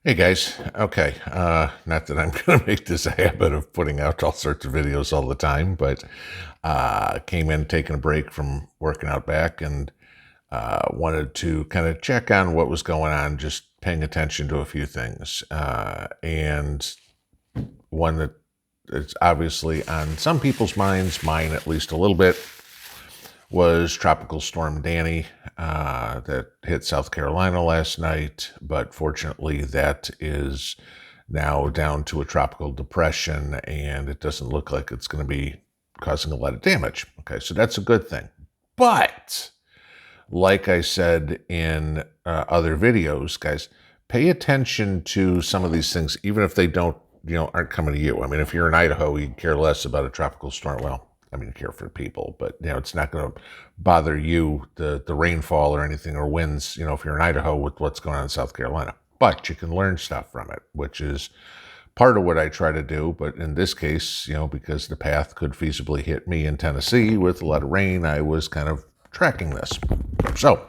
Hey guys, okay, not that I'm going to make this a habit of putting out all sorts of videos all the time, but came in taking a break from working out back and wanted to kind of check on what was going on, just paying attention to a few things. And one that is obviously on some people's minds, mine at least a little bit, was Tropical Storm Danny that hit South Carolina last night, but fortunately that is now down to a tropical depression and it doesn't look like it's going to be causing a lot of damage. Okay, so that's a good thing. But like I said in other videos, guys, pay attention to some of these things, even if they don't, aren't coming to you. I mean, if you're in Idaho, you care less about a tropical storm. Well, I mean, care for people, but it's not going to bother you, the rainfall or anything or winds, if you're in Idaho with what's going on in South Carolina. But you can learn stuff from it, which is part of what I try to do. But in this case, because the path could feasibly hit me in Tennessee with a lot of rain, I was kind of tracking this. So,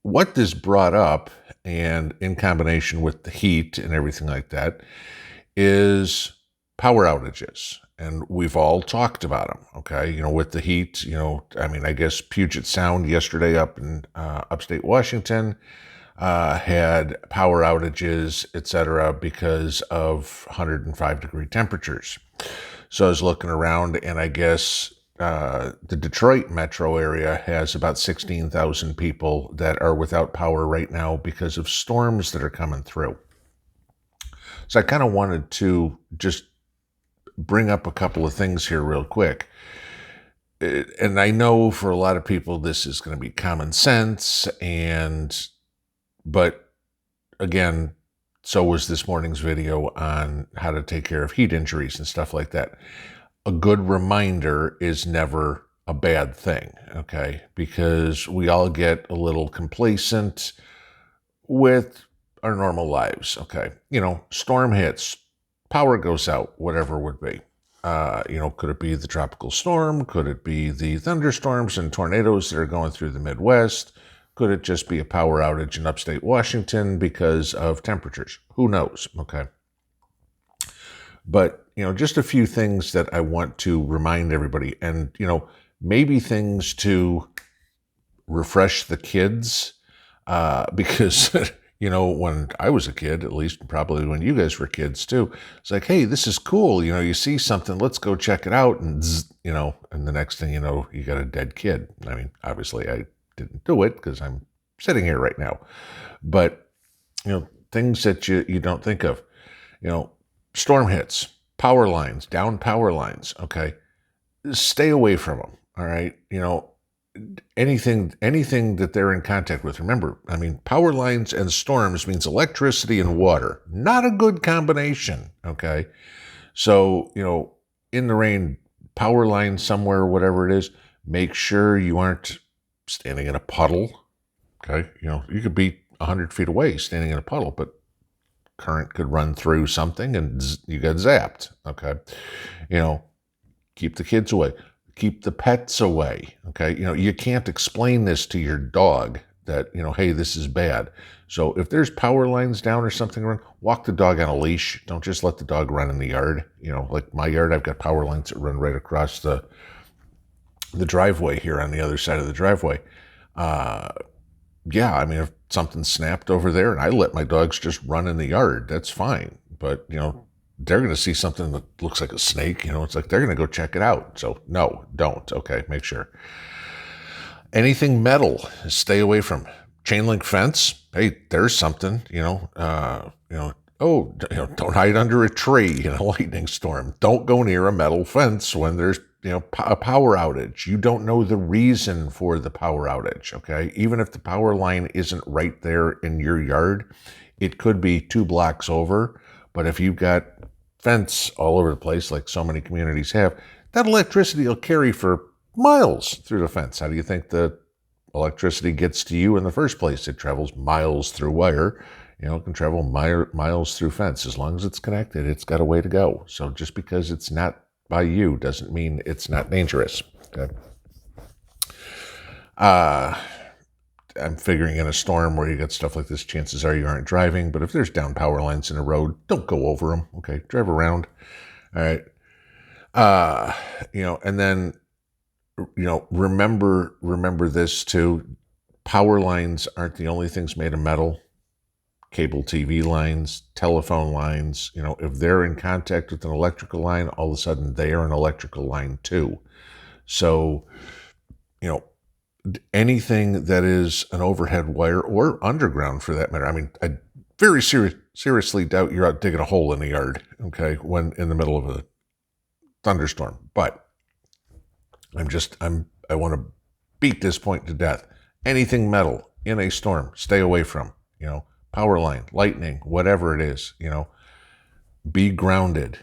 what this brought up, and in combination with the heat and everything like that, is power outages. And we've all talked about them, okay? With the heat, I guess Puget Sound yesterday up in upstate Washington had power outages, etc., because of 105-degree temperatures. So I was looking around, and I guess the Detroit metro area has about 16,000 people that are without power right now because of storms that are coming through. So I kind of wanted to just bring up a couple of things here real quick. And I know for a lot of people this is going to be common sense, but again, so was this morning's video on how to take care of heat injuries and stuff like that. A good reminder is never a bad thing, okay? Because we all get a little complacent with our normal lives, okay? Storm hits, power goes out, whatever it would be. Could it be the tropical storm? Could it be the thunderstorms and tornadoes that are going through the Midwest? Could it just be a power outage in upstate Washington because of temperatures? Who knows, okay? But, just a few things that I want to remind everybody, and, maybe things to refresh the kids, because, when I was a kid, at least probably when you guys were kids too, it's like, hey, this is cool. You see something, let's go check it out. And, and the next thing you know, you got a dead kid. I mean, obviously I didn't do it because I'm sitting here right now. But, things that you don't think of, storm hits, power lines, down power lines, okay? Stay away from them, all right? Anything that they're in contact with. Remember, I mean, power lines and storms means electricity and water. Not a good combination, okay? So, in the rain, power line somewhere, whatever it is, make sure you aren't standing in a puddle, okay? You could be 100 feet away standing in a puddle, but current could run through something and you get zapped, okay? Keep the kids away. Keep the pets away, okay? You can't explain this to your dog that, hey, this is bad. So if there's power lines down or something around, walk the dog on a leash. Don't just let the dog run in the yard. Like my yard, I've got power lines that run right across the driveway here on the other side of the driveway. Yeah, I mean, if something snapped over there and I let my dogs just run in the yard, that's fine. But, they're going to see something that looks like a snake. It's like they're going to go check it out. So no, don't. Okay, make sure. Anything metal, stay away from. Chain link fence, hey, there's something, don't hide under a tree in a lightning storm. Don't go near a metal fence when there's, a power outage. You don't know the reason for the power outage, okay? Even if the power line isn't right there in your yard, it could be 2 blocks over. But if you've got fence all over the place, like so many communities have, that electricity will carry for miles through the fence. How do you think the electricity gets to you in the first place? It travels miles through wire. It can travel miles through fence. As long as it's connected, it's got a way to go. So just because it's not by you doesn't mean it's not dangerous. Okay. I'm figuring in a storm where you got stuff like this, chances are you aren't driving. But if there's down power lines in a road, don't go over them. Okay, drive around. All right. And then, remember this too. Power lines aren't the only things made of metal. Cable TV lines, telephone lines, if they're in contact with an electrical line, all of a sudden they are an electrical line too. So, anything that is an overhead wire or underground for that matter. I mean, I very seriously doubt you're out digging a hole in the yard, okay, when in the middle of a thunderstorm. But I want to beat this point to death. Anything metal in a storm, stay away from, power line, lightning, whatever it is, be grounded.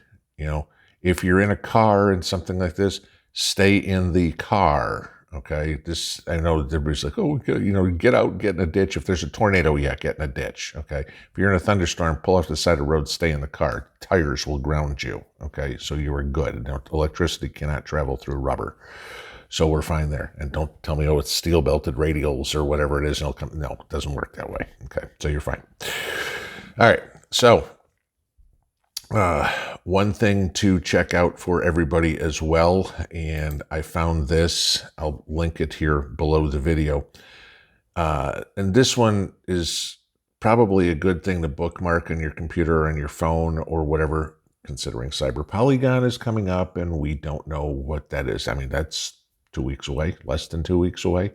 If you're in a car and something like this, stay in the car. Okay. I know everybody's like, oh, get out, get in a ditch. If there's a tornado, get in a ditch. Okay. If you're in a thunderstorm, pull off the side of the road, stay in the car. Tires will ground you. Okay. So you are good. Electricity cannot travel through rubber. So we're fine there. And don't tell me, it's steel belted radials or whatever it is. No, it doesn't work that way. Okay. So you're fine. All right. So, one thing to check out for everybody as well, and I found this, I'll link it here below the video. And this one is probably a good thing to bookmark on your computer or on your phone or whatever, considering Cyber Polygon is coming up and we don't know what that is. I mean, that's 2 weeks away, less than 2 weeks away.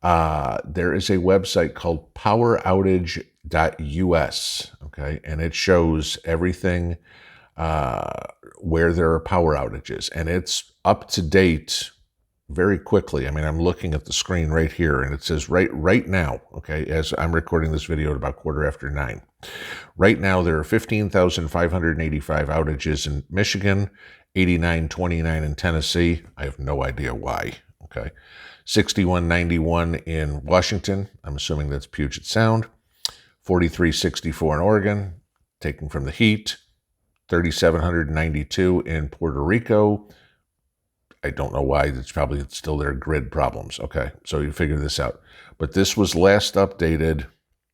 There is a website called poweroutage.us, okay, and it shows everything where there are power outages, and it's up to date very quickly. I mean, I'm looking at the screen right here, and it says right now, okay, as I'm recording this video at about 9:15. Right now, there are 15,585 outages in Michigan, 8929 in Tennessee. I have no idea why, okay. 6191 in Washington. I'm assuming that's Puget Sound. 4364 in Oregon, taken from the heat. 3,792 in Puerto Rico. I don't know why. It's probably still their grid problems. Okay, so you figure this out. But this was last updated,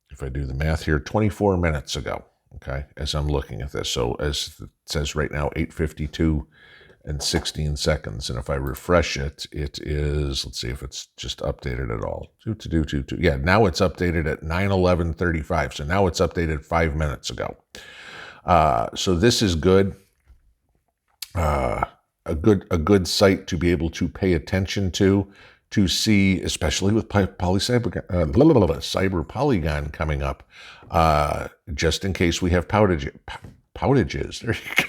if I do the math here, 24 minutes ago. Okay, as I'm looking at this. So as it says right now, 8:52 and 16 seconds. And if I refresh it, it is, let's see if it's just updated at all. Yeah, now it's updated at 9:11:35. So now it's updated 5 minutes ago. So this is good. A good site to be able to pay attention to see, especially with Cyber Polygon coming up, just in case we have outages. There you go.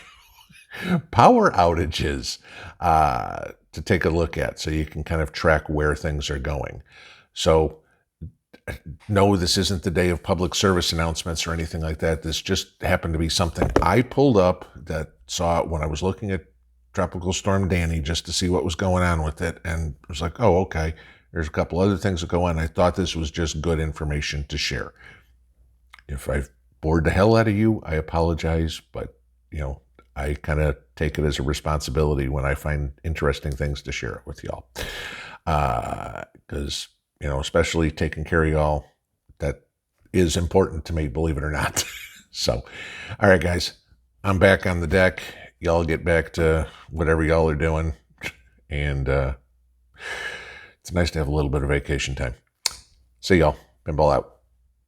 Power outages to take a look at, so you can kind of track where things are going. So no, this isn't the day of public service announcements or anything like that. This just happened to be something I pulled up that saw it when I was looking at Tropical Storm Danny just to see what was going on with it. And it was like, oh, okay, there's a couple other things that go on. I thought this was just good information to share. If I've bored the hell out of you, I apologize. But, I kind of take it as a responsibility when I find interesting things to share it with y'all. Because, especially taking care of y'all, that is important to me, believe it or not. So, all right, guys, I'm back on the deck. Y'all get back to whatever y'all are doing. And it's nice to have a little bit of vacation time. See y'all. Pinball out.